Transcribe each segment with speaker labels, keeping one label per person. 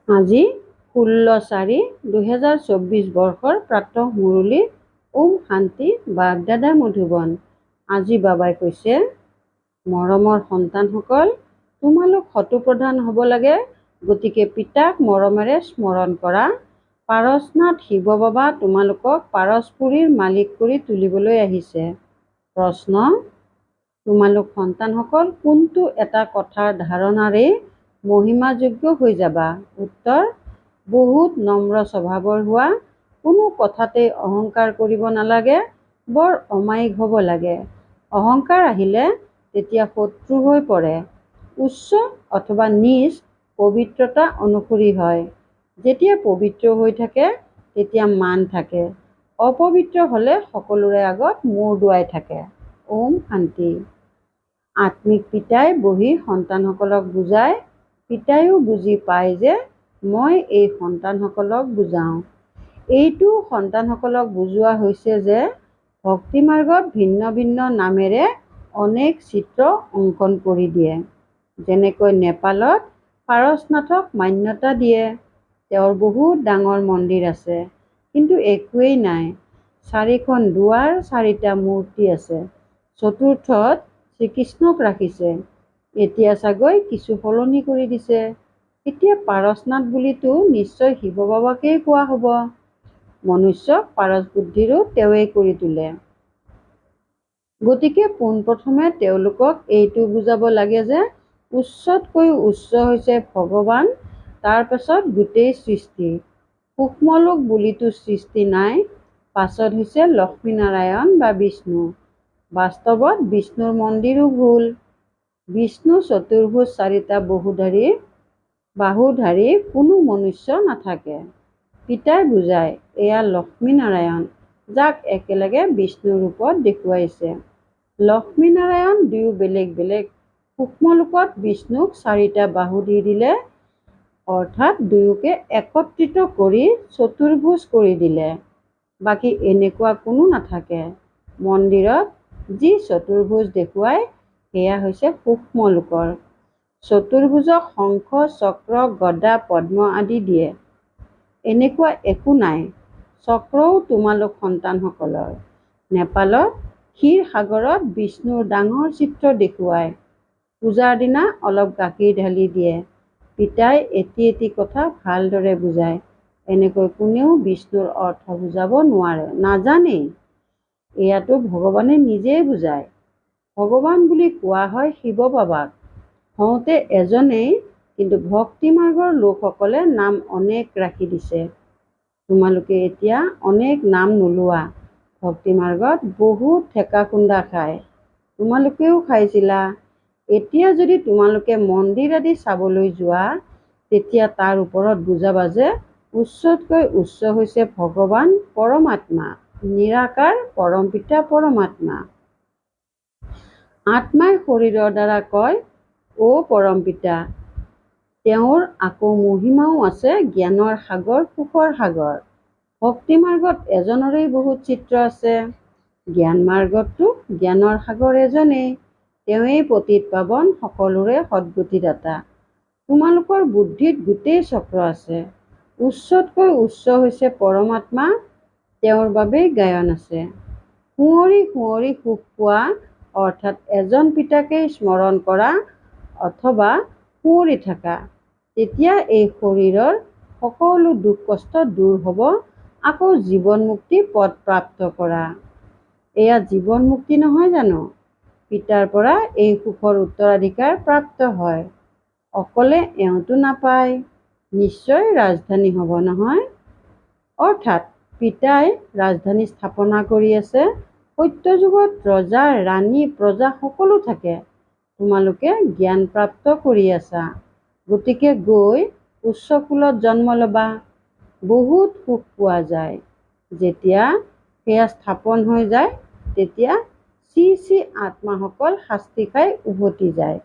Speaker 1: আজি 16/4/2024 বৰ্ষৰ প্ৰাতঃ মুৰলী। ওম শান্তি। বাগদাদা মধুবন। আজি বাবাই কৈছে, মৰমৰ সন্তানসকল, তোমালোক শতপ্ৰধান হ'ব লাগে, গতিকে পিতাক মৰমেৰে স্মৰণ কৰা। পাৰসনাথ শিৱ বাবা তোমালোকক পাৰসপুৰীৰ মালিক কৰি তুলিবলৈ আহিছে। প্ৰশ্ন, তোমালোক সন্তানসকল কোনটো এটা কথাৰ ধাৰণাৰেই মহিমাযোগ্য হৈ যাবা? উত্তৰ, বহুত নম্ৰ স্বভাৱৰ হোৱা, কোনো কথাতেই অহংকাৰ কৰিব নালাগে, বৰ অমায়িক হ'ব লাগে। অহংকাৰ আহিলে তেতিয়া শত্ৰু হৈ পৰে। উচ্চ অথবা নীচ পবিত্ৰতা অনুসৰি হয়। যেতিয়া পবিত্ৰ হৈ থাকে তেতিয়া মান থাকে, অপবিত্ৰ হ'লে সকলোৰে আগত মূৰ দোৱাই থাকে। ওম শান্তি। আত্মিক পিতাই বহি সন্তানসকলক বুজায়। পিতাইও বুজি পায় যে মই এই সন্তানসকলক বুজাওঁ। এইটো সন্তানসকলক বুজোৱা হৈছে যে ভক্তিমাৰ্গত ভিন্ন ভিন্ন নামেৰে অনেক চিত্ৰ অংকন কৰি দিয়ে। যেনেকৈ নেপালত পাৰসনাথক মান্যতা দিয়ে। তেওঁৰ বহুত ডাঙৰ মন্দিৰ আছে, কিন্তু একোৱেই নাই। 4খন দুৱাৰ, 4টা মূৰ্তি আছে। চতুৰ্থত শ্ৰীকৃষ্ণক ৰাখিছে। এতিয়া চাগৈ কিছু সলনি কৰি দিছে। এতিয়া পাৰসনাথ বুলিতো নিশ্চয় শিৱ বাবাকেই কোৱা হ'ব। মনুষ্যক পাৰস বুদ্ধিৰো তেওঁৱেই কৰি তোলে। গতিকে পোনপ্ৰথমে তেওঁলোকক এইটো বুজাব লাগে যে উচ্চতকৈও উচ্চ হৈছে ভগৱান, তাৰ পাছত গোটেই সৃষ্টি। সূক্ষ্মলোক বুলিতো সৃষ্টি নাই। পাছত হৈছে লক্ষ্মীনাৰায়ণ বা বিষ্ণু। বাস্তৱত বিষ্ণুৰ মন্দিৰো ভুল। বিষ্ণু চতুৰ্ভুজ 4টা বাহুধাৰী কোনো মনুষ্য নাথাকে। পিতাই বুজায়, এয়া লক্ষ্মীনাৰায়ণ, যাক একেলগে বিষ্ণু ৰূপত দেখুৱাইছে। লক্ষ্মীনাৰায়ণ দুয়ো বেলেগ বেলেগ। সূক্ষ্মলোকত বিষ্ণুক 4টা বাহু দি দিলে, অৰ্থাৎ দুয়োকে একত্ৰিত কৰি চতুৰ্ভুজ কৰি দিলে। বাকী এনেকুৱা কোনো নাথাকে। মন্দিৰত যি চতুৰ্ভুজ দেখুৱায় সেয়া হৈছে সূক্ষ্মলোকৰ। চতুৰ্ভুজক শংখ, চক্ৰ, গদা, পদ্ম আদি দিয়ে। এনেকুৱা একো নাই। চক্ৰও তোমালোক সন্তানসকলৰ। নেপালত ক্ষীৰ সাগৰত বিষ্ণুৰ ডাঙৰ চিত্ৰ দেখুৱায়। পূজাৰ দিনা অলপ গাখীৰ ঢালি দিয়ে। পিতাই এটি এটি কথা ভালদৰে বুজায়। এনেকৈ কোনেও বিষ্ণুৰ অৰ্থ বুজাব নোৱাৰে, নাজানেই। এয়াতো ভগৱানে নিজেই বুজায়। ভগৱান বুলি কোৱা হয় শিৱ বাবাক। হওঁতে এজনেই, কিন্তু ভক্তিমাৰ্গৰ লোকসকলে নাম অনেক ৰাখি দিছে। তোমালোকে এতিয়া অনেক নাম নোলোৱা। ভক্তিমাৰ্গত বহুত ঠেকা খুন্দা খায়। তোমালোকেও খাইছিলা। এতিয়া যদি তোমালোকে মন্দিৰ আদি চাবলৈ যোৱা, তেতিয়া তাৰ ওপৰত বুজাবা যে উচ্চতকৈ উচ্চ হৈছে ভগৱান পৰমাত্মা, নিৰাকাৰ পৰম পিতা পৰমাত্মা। আত্মাই শৰীৰৰ দ্বাৰা কয়, অ পৰম পিতা। তেওঁৰ আকৌ মহিমাও আছে, জ্ঞানৰ সাগৰ, সুখৰ সাগৰ। ভক্তিমাৰ্গত এজনৰেই বহুত চিত্ৰ আছে। জ্ঞান মাৰ্গততো জ্ঞানৰ সাগৰ এজনেই, তেওঁৱেই পতিত পাৱন, সকলোৰে সদ্গতিদাতা। তোমালোকৰ বুদ্ধিত গোটেই চক্ৰ আছে। উচ্চতকৈ উচ্চ হৈছে পৰমাত্মা, তেওঁৰ বাবেই গায়ন আছে। সুঁৱৰি সুঁৱৰি সুখ পোৱা, অৰ্থাৎ এজন পিতাকেই স্মৰণ কৰা অথবা সুঁৱৰি থাকা। তেতিয়া এই শৰীৰৰ সকলো দুখ কষ্ট দূৰ হ'ব, আকৌ জীৱন মুক্তি পদ প্ৰাপ্ত কৰা। এয়া জীৱন মুক্তি নহয় জানো? পিতাৰ পৰা এই সুখৰ উত্তৰাধিকাৰ প্ৰাপ্ত হয়। অকলে এওঁতো নাপায়, নিশ্চয় ৰাজধানী হ'ব নহয়। অৰ্থাৎ পিতাই ৰাজধানী স্থাপনা কৰি আছে। সত্যযুগত ৰজা, ৰাণী, প্ৰজা সকলো থাকে। তোমালোকে জ্ঞান প্ৰাপ্ত কৰি আছা, গতিকে গৈ উচ্চ কুলত জন্ম ল'বা। বহুত সুখ পোৱা যায়। যেতিয়া সেয়া স্থাপন হৈ যায়, তেতিয়া চি চি আত্মাসকল শাস্তি খাই উভতি যায়।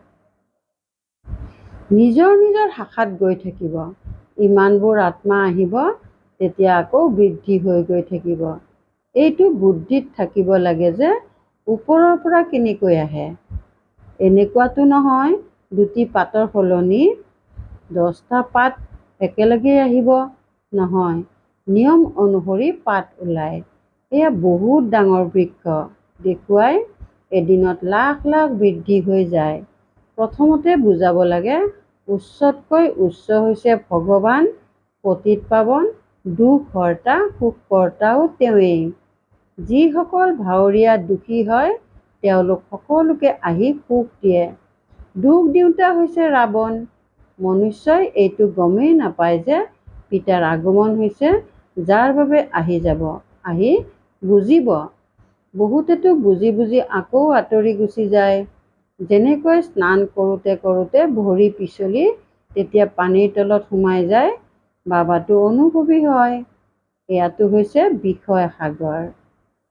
Speaker 1: নিজৰ নিজৰ শাখাত গৈ থাকিব। ইমানবোৰ আত্মা আহিব, তেতিয়া আকৌ বৃদ্ধি হৈ গৈ থাকিব। এইটো বুদ্ধিত থাকিব লাগে যে ওপৰৰ পৰা কেনেকৈ আহে। এনেকুৱাতো নহয় দুটি পাতৰ সলনি 10টা পাত একেলগে আহিব? নহয়, নিয়ম অনুসৰি পাত ওলায়। এয়া বহুত ডাঙৰ বৃক্ষ দেখুৱাই এদিনত লাখ লাখ বৃদ্ধি হৈ যায়। প্ৰথমতে বুজাব লাগে, উচ্চতকৈ উচ্চ হৈছে ভগৱান, পতিতপাৱন, দুখহৰ্তা, সুখকৰ্তাও তেওঁৱেই। যিসকল ভাৱৰীয়া দুখী হয় তেওঁলোক সকলোকে আহি সুখ দিয়ে। দুখ দিওঁতা হৈছে ৰাৱণ। মনুষ্যই এইটো গমেই নাপায় যে পিতাৰ আগমন হৈছে, যাৰ বাবে আহি যাব, আহি বুজিব। বহুতেতো বুজি বুজি আকৌ আঁতৰি গুচি যায়। যেনেকৈ স্নান কৰোঁতে কৰোঁতে ভৰি পিছলি তেতিয়া পানীৰ তলত সোমাই যায়, বাবাটো অনুভৱী হয়। এয়াতো হৈছে বিষয় সাগৰ।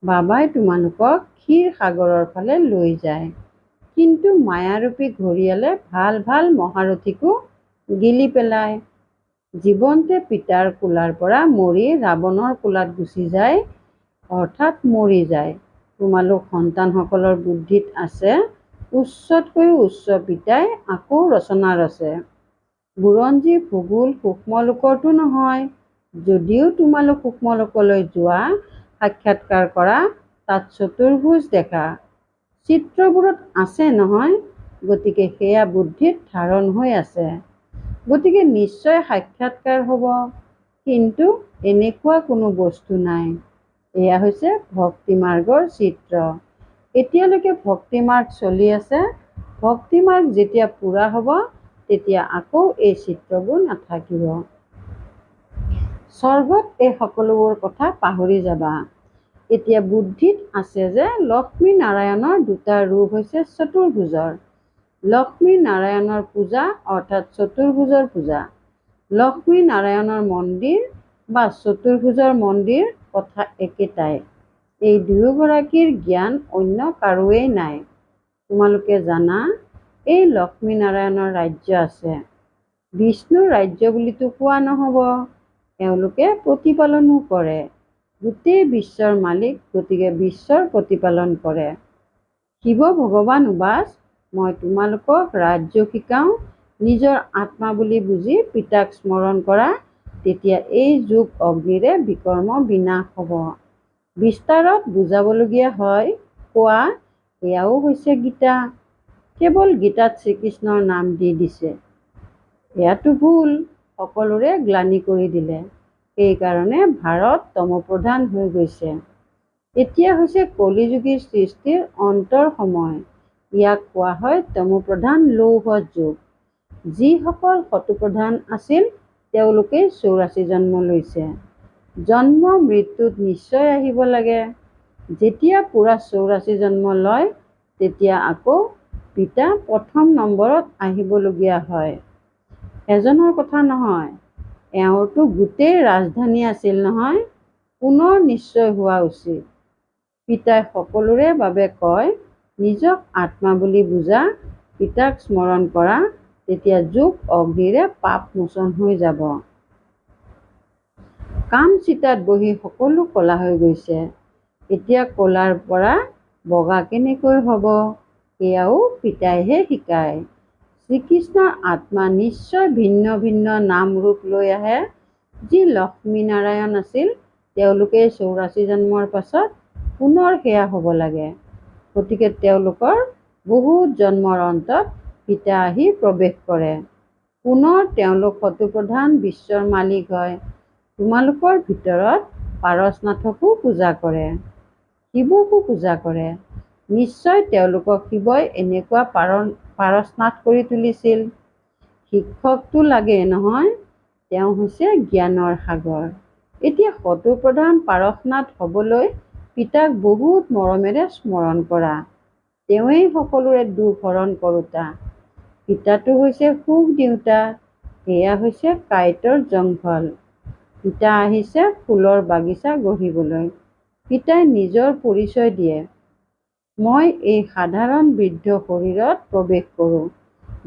Speaker 1: বাবাই তোমালোকক ক্ষীৰ সাগৰৰ ফালে লৈ যায়। কিন্তু মায়াৰূপী ঘঁৰিয়ালে ভাল ভাল মহাৰথীকো গিলি পেলায়। জীৱন্তে পিতাৰ কোলাৰ পৰা মৰি ৰাৱণৰ কোলাত গুচি যায়, অৰ্থাৎ মৰি যায়। তোমালোক সন্তানসকলৰ বুদ্ধিত আছে, উচ্চতকৈও উচ্চ পিতাই আকৌ ৰচনা ৰচে। বুৰঞ্জী ভূগোল সূক্ষ্মলোকৰতো নহয়। যদিও তোমালোক সূক্ষ্মলোকলৈ যোৱা, সাক্ষাৎকাৰ কৰা, তাত চতুৰ্ভুজ দেখা। চিত্ৰবোৰত আছে নহয়, গতিকে সেয়া বুদ্ধিত ধাৰণ হৈ আছে। গতিকে নিশ্চয় সাক্ষাৎকাৰ হ'ব। কিন্তু এনেকুৱা কোনো বস্তু নাই। এয়া হৈছে ভক্তিমাৰ্গৰ চিত্ৰ। এতিয়ালৈকে ভক্তিমাৰ্গ চলি আছে। ভক্তিমাৰ্গ যেতিয়া পূৰা হ'ব তেতিয়া আকৌ এই চিত্ৰবোৰ নাথাকিব। স্বৰ্গত এই সকলোবোৰ কথা পাহৰি যাবা। এতিয়া বুদ্ধিত আছে যে লক্ষ্মী নাৰায়ণৰ দুটা ৰূপ হৈছে চতুৰ্ভুজৰ। লক্ষ্মী নাৰায়ণৰ পূজা অৰ্থাৎ চতুৰ্ভুজৰ পূজা। লক্ষ্মী নাৰায়ণৰ মন্দিৰ বা চতুৰ্ভুজৰ মন্দিৰ কথা একেটাই। এই দুয়োগৰাকীৰ জ্ঞান অন্য কাৰোৱেই নাই। তোমালোকে জানা, এই লক্ষ্মী নাৰায়ণৰ ৰাজ্য আছে। বিষ্ণুৰ ৰাজ্য বুলিতো কোৱা নহ'ব। এওঁলোকে প্ৰতিপালনো কৰে। গোটেই বিশ্বৰ মালিক, গতিকে বিশ্বৰ প্ৰতিপালন কৰে। শিৱ ভগৱান উবাচ, মই তোমালোকক ৰাজ্য শিকাওঁ, নিজৰ আত্মা বুলি বুজি পিতাক স্মৰণ কৰা, তেতিয়া এই যোগ অগ্নিৰে বিকৰ্ম বিনাশ হ'ব। বিস্তাৰত বুজাবলগীয়া হয়, কোৱা, এয়াও হৈছে গীতা। কেৱল গীতাত শ্ৰীকৃষ্ণৰ নাম দি দিছে। এয়াতো ভুল, সকলোৰে গ্লানি কৰি দিলে। সেইকাৰণে ভাৰত তমোপ্ৰধান হৈ গৈছে। এতিয়া হৈছে কলিযুগী সৃষ্টিৰ অন্তৰ সময়। ইয়াক কোৱা হয় তমোপ্ৰধান লৌহ যুগ। যিসকল শতপ্ৰধান আছিল তেওঁলোকেই 84 জন্ম লৈছে। জন্ম মৃত্যুত নিশ্চয় আহিব লাগে। যেতিয়া পূৰা 84 জন্ম লয় তেতিয়া আকৌ পিতা প্ৰথম নম্বৰত আহিবলগীয়া হয়। এজনৰ কথা নহয়, এওঁৰতো গোটেই ৰাজধানী আছিল নহয়, পুনৰ নিশ্চয় হোৱা উচিত। পিতাই সকলোৰে বাবে কয়, নিজক আত্মা বুলি বুজা, পিতাক স্মৰণ কৰা, তেতিয়া যোগ অগ্নিৰে পাপ মোচন হৈ যাব। কাম চিতাত বহি সকলো ক'লা হৈ গৈছে। এতিয়া ক'লাৰ পৰা বগা কেনেকৈ হ'ব, এয়াও পিতাইহে শিকায়। শ্ৰীকৃষ্ণৰ আত্মা নিশ্চয় ভিন্ন ভিন্ন নাম ৰূপ লৈ আহে। যি লক্ষ্মী নাৰায়ণ আছিল তেওঁলোকে 84 জন্মৰ পাছত পুনৰ সেয়া হ'ব লাগে। গতিকে তেওঁলোকৰ বহুত জন্মৰ অন্তত পিতা আহি প্ৰৱেশ কৰে। পুনৰ তেওঁলোক শতপ্ৰধান বিশ্বৰ মালিক হয়। তোমালোকৰ ভিতৰত পাৰসনাথকো পূজা কৰে, শিৱকো পূজা কৰে। নিশ্চয় তেওঁলোকক শিৱই এনেকুৱা পাৰসনাথ কৰি তুলিছিল। শিক্ষকটো লাগে নহয়, তেওঁ হৈছে জ্ঞানৰ সাগৰ। এতিয়া শতপ্ৰধান পাৰসনাথ হ'বলৈ পিতাক বহুত মৰমেৰে স্মৰণ কৰা। তেওঁৱেই সকলোৰে দুখ হৰণ কৰোঁতা। পিতাটো হৈছে সুখ দিওঁতা। এয়া হৈছে কাঁইটৰ জংঘল। পিতা আহিছে ফুলৰ বাগিচা গঢ়িবলৈ। পিতাই নিজৰ পৰিচয় দিয়ে, মই এই সাধাৰণ বৃদ্ধ শৰীৰত প্ৰৱেশ কৰোঁ,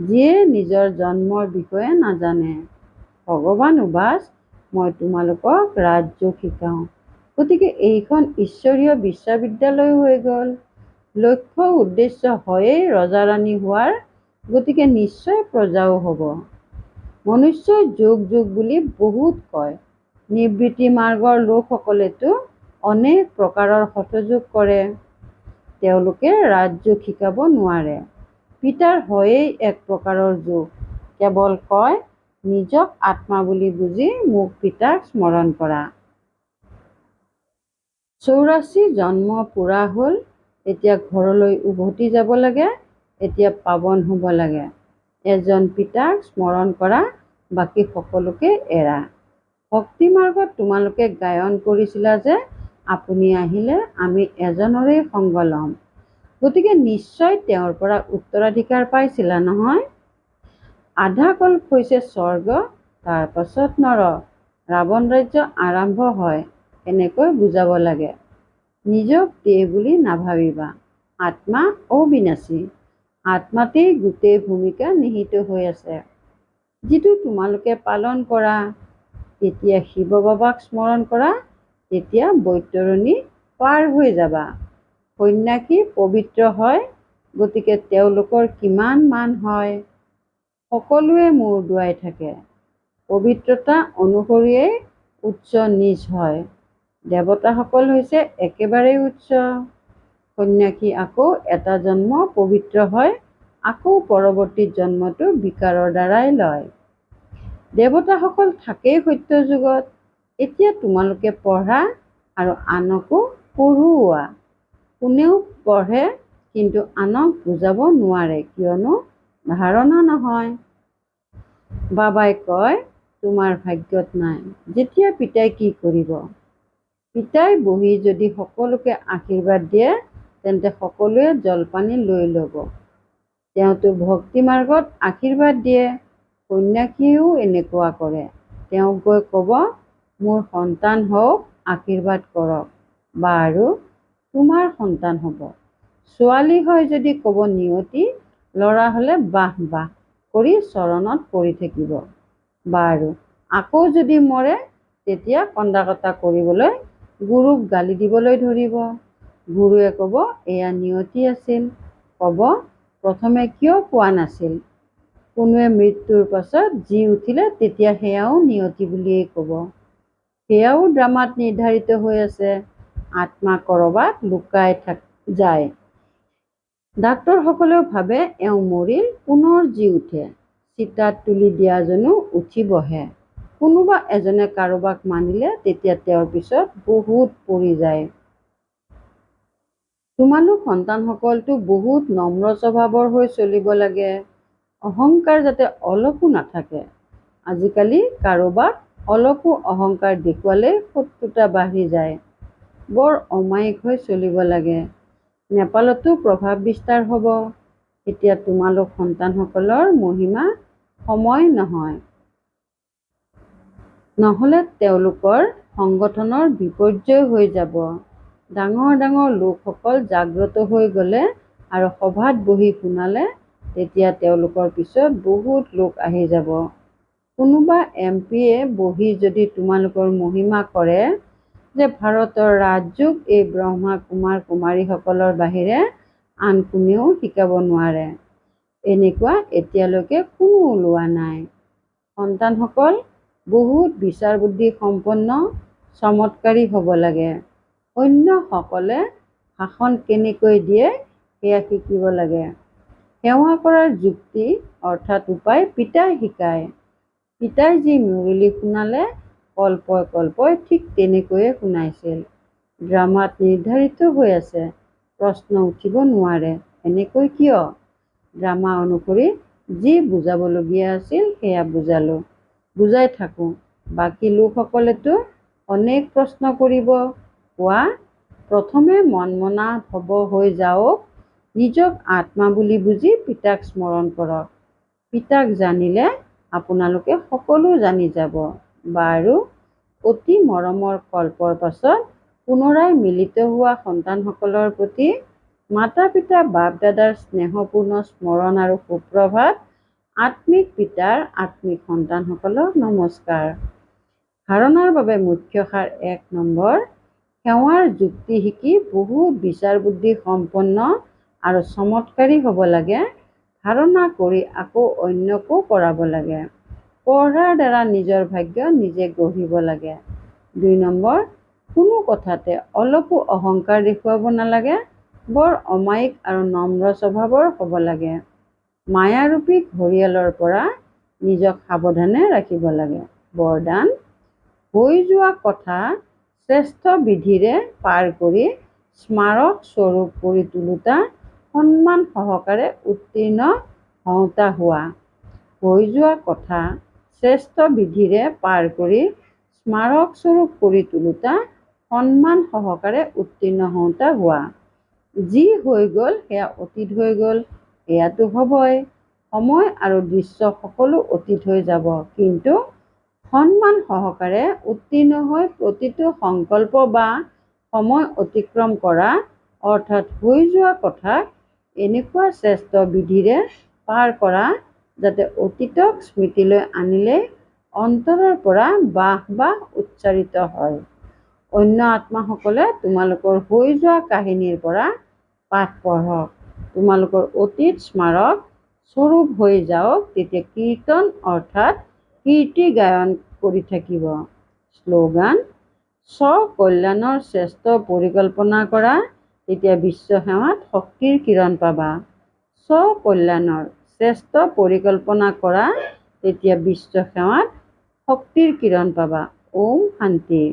Speaker 1: যিয়ে নিজৰ জন্মৰ বিষয়ে নাজানে। ভগৱান উবাচ, মই তোমালোকক ৰাজযোগ শিকাওঁ। গতিকে এইখন ঈশ্বৰীয় বিশ্ববিদ্যালয় হৈ গ'ল। লক্ষ্য উদ্দেশ্য হয়েই ৰজা ৰাণী হোৱাৰ, গতিকে নিশ্চয় প্ৰজাও হ'ব। মনুষ্যই যুগ যুগ বুলি বহুত কয়। নিবৃত্তি মাৰ্গৰ লোকসকলেতো অনেক প্ৰকাৰৰ হঠযোগ কৰে। তেওঁলোকে ৰাজযোগ শিকাব নোৱাৰে। পিতাৰ হয়েই এক প্ৰকাৰৰ যোগ। কেৱল কয়, নিজক আত্মা বুলি বুজি মোক পিতাক স্মৰণ কৰা। 84 জন্ম পূৰা হ'ল, এতিয়া ঘৰলৈ উভতি যাব লাগে, এতিয়া পাৱন হ'ব লাগে। এজন পিতাক স্মৰণ কৰা, বাকী সকলোকে এৰা। ভক্তি মাৰ্গত তোমালোকে গায়ন কৰিছিলা যে, আপুনি আহিলে আমি এজনৰে সংগ ল'ম। গতিকে নিশ্চয় তেওঁৰ পৰা উত্তৰাধিকাৰ পাইছিলা নহয়? আধা কল্প হৈছে স্বৰ্গ, তাৰ পাছত নৰক, ৰাৱণ ৰাজ্য আৰম্ভ হয়, এনেকৈ বুজাব লাগে। নিজক দেহ বুলি নাভাবিবা। আত্মা অবিনাশী। আত্মাতেই গোটেই ভূমিকা নিহিত হৈ আছে, যিটো তোমালোকে পালন কৰা। যেতিয়া শিৱ বাবাক স্মৰণ কৰা, তেতিয়া বৈতৰণী পাৰ হৈ যাবা। সন্ন্যাসী পবিত্ৰ হয়, গতিকে তেওঁলোকৰ কিমান মান হয়। সকলোৱে মূৰ দোৱাই থাকে। পবিত্ৰতা অনুসৰিয়েই উচ্চ নিচ হয়। দেৱতাসকল হৈছে একেবাৰেই উচ্চ। সন্ন্যাসী আকৌ এটা জন্ম পবিত্ৰ হয়, আকৌ পৰৱৰ্তী জন্মটো বিকাৰৰ দ্বাৰাই লয়। দেৱতাসকল থাকেই সত্য যুগত। এতিয়া তোমালোকে পঢ়া আৰু আনকো পঢ়ুওৱা। কোনেও পঢ়ে কিন্তু আনক বুজাব নোৱাৰে, কিয়নো ধাৰণা নহয়। বাবাই কয়, তোমাৰ ভাগ্যত নাই। যেতিয়া পিতাই কি কৰিব? পিতাই বহি যদি সকলোকে আশীৰ্বাদ দিয়ে, তেন্তে সকলোৱে জলপানী লৈ ল'ব। তেওঁতো ভক্তি মাৰ্গত আশীৰ্বাদ দিয়ে। সন্ন্যাসীয়েও এনেকুৱা কৰে। তেওঁক গৈ ক'ব, মোৰ সন্তান হওক, আশীৰ্বাদ কৰক। বাৰু, তোমাৰ সন্তান হ'ব। ছোৱালী হয় যদি ক'ব নিয়তি, ল'ৰা হ'লে বাহ বাহ কৰি চৰণত পৰি থাকিব। বাৰু, আকৌ যদি মৰে, তেতিয়া কন্দা-কটা কৰিবলৈ গুৰুক গালি দিবলৈ ধৰিব। গুৰুৱে ক'ব, এয়া নিয়তি আছিল। ক'ব, প্ৰথমে কিয় কোৱা নাছিল? কোনোৱে মৃত্যুৰ পাছত যি উঠিলে তেতিয়া সেয়াও নিয়তি বুলিয়েই ক'ব। সেয়াও ড্ৰামাত নিৰ্ধাৰিত হৈ আছে। আত্মা ক'ৰবাত লুকাই যায়। ডাক্তৰসকলেও ভাবে এওঁ মৰিল, পুনৰ জি উঠে। চিতাত তুলি দিয়াজনো উঠি বহে। কোনোবা এজনে কাৰোবাক মানিলে তেতিয়া তেওঁৰ পিছত বহুত পৰি যায়। তোমালোক সন্তানসকলতো বহুত নম্ৰ স্বভাৱৰ হৈ চলিব লাগে। অহংকাৰ যাতে অলপো নাথাকে। আজিকালি কাৰোবাক অলপো অহংকাৰ দেখুৱালেই শত্ৰুতা বাঢ়ি যায়। বৰ অমায়িক হৈ চলিব লাগে। নেপালতো প্ৰভাৱ বিস্তাৰ হ'ব। এতিয়া তোমালোক সন্তানসকলৰ মহিমা সময় নহয়। নহ'লে তেওঁলোকৰ সংগঠনৰ বিপৰ্যয় হৈ যাব। ডাঙৰ ডাঙৰ লোকসকল জাগ্ৰত হৈ গ'লে আৰু সভাত বহি শুনালে, তেতিয়া তেওঁলোকৰ পিছত বহুত লোক আহি যাব। কোনোবা MP-য়ে বহি যদি তোমালোকৰ মহিমা কৰে যে ভাৰতৰ ৰাজযোগ এই ব্ৰহ্মা কুমাৰ কুমাৰীসকলৰ বাহিৰে আন কোনেও শিকাব নোৱাৰে, এনেকুৱা এতিয়ালৈকে কোনো ওলোৱা নাই। সন্তানসকল বহুত বিচাৰ বুদ্ধি সম্পন্ন, চমৎকাৰী হ'ব লাগে। অন্যসকলে ভাষণ কেনেকৈ দিয়ে সেয়া শিকিব লাগে। সেৱা কৰাৰ যুক্তি অৰ্থাৎ উপায় পিতাই শিকায়। পিতাই যি মুৰলী শুনালে, কল্পই কল্পই ঠিক তেনেকৈয়ে শুনাইছিল। ড্ৰামাত নিৰ্ধাৰিত হৈ আছে। প্ৰশ্ন উঠিব নোৱাৰে, এনেকৈ কিয়? ড্ৰামা অনুসৰি যি বুজাবলগীয়া আছিল সেয়া বুজালো, বুজাই থাকোঁ। বাকী লোকসকলেতো অনেক প্ৰশ্ন কৰিব। কোৱা, প্ৰথমে মনমনা ভৱ হৈ যাওক। নিজক আত্মা বুলি বুজি পিতাক স্মৰণ কৰক। পিতাক জানিলে আপোনালোকে সকলো জানি যাব। বাৰু, অতি মৰমৰ কল্পৰ পাছত পুনৰাই মিলিত হোৱা সন্তানসকলৰ প্ৰতি মাতা-পিতা বাপ-দাদাৰ স্নেহপূৰ্ণ স্মৰণ আৰু সুপ্ৰভাত। আত্মিক পিতাৰ আত্মিক সন্তানসকলক নমস্কাৰ। ধাৰণাৰ বাবে মুখ্য সাৰ 1 নম্বৰ, সেৱাৰ যুক্তি শিকি বহুত বিচাৰ বুদ্ধি সম্পন্ন আৰু চমৎকাৰী হ'ব লাগে। ধাৰণা কৰি আকৌ অন্যকো কৰাব লাগে। পঢ়াৰ দ্বাৰা নিজৰ ভাগ্য নিজে গঢ়িব লাগে। 2 নম্বৰ, কোনো কথাতে অলপো অহংকাৰ দেখুৱাব নালাগে, বৰ অমায়িক আৰু নম্ৰ স্বভাৱৰ হ'ব লাগে। মায়াৰূপী ঘঁৰিয়ালৰ পৰা নিজক সাৱধানে ৰাখিব লাগে। বৰদান, হৈ যোৱা কথা শ্ৰেষ্ঠ বিধিৰে পাৰ কৰি স্মাৰক স্বৰূপ কৰি তোলোতা, সন্মান সহকাৰে উত্তীৰ্ণ হওঁতা হোৱা। হৈ যোৱা কথা শ্ৰেষ্ঠ বিধিৰে পাৰ কৰি স্মাৰক স্বৰূপ কৰি তোলোতা, সন্মান সহকাৰে উত্তীৰ্ণ হওঁতা হোৱা। যি হৈ গ'ল সেয়া অতীত হৈ গ'ল, সেয়াতো হ'বই। সময় আৰু দৃশ্য সকলো অতীত হৈ যাব, কিন্তু সন্মান সহকাৰে উত্তীৰ্ণ হৈ প্ৰতিটো সংকল্প বা সময় অতিক্ৰম কৰা, অৰ্থাৎ হৈ যোৱা কথাক এনেকুৱা শ্ৰেষ্ঠ বিধিৰে পাৰ কৰা যাতে অতীতক স্মৃতিলৈ আনিলে অন্তৰৰ পৰা বাহ বাহ উচ্চাৰিত হয়। অন্য আত্মাসকলে তোমালোকৰ হৈ যোৱা কাহিনীৰ পৰা পাঠ পঢ়ক। তোমালোকৰ অতীত স্মাৰক স্বৰূপ হৈ যাওক, তেতিয়া কীৰ্তন অৰ্থাৎ কীৰ্তি গায়ন কৰি থাকিব। শ্লোগান, স্ব-কল্যাণৰ শ্ৰেষ্ঠ পৰিকল্পনা কৰা, তেতিয়া বিশ্ব সেৱাত শক্তিৰ কিৰণ পাবা। স্ব-কল্যাণৰ শ্ৰেষ্ঠ পৰিকল্পনা কৰা, তেতিয়া বিশ্ব সেৱাত শক্তিৰ কিৰণ পাবা। ওম শান্তি।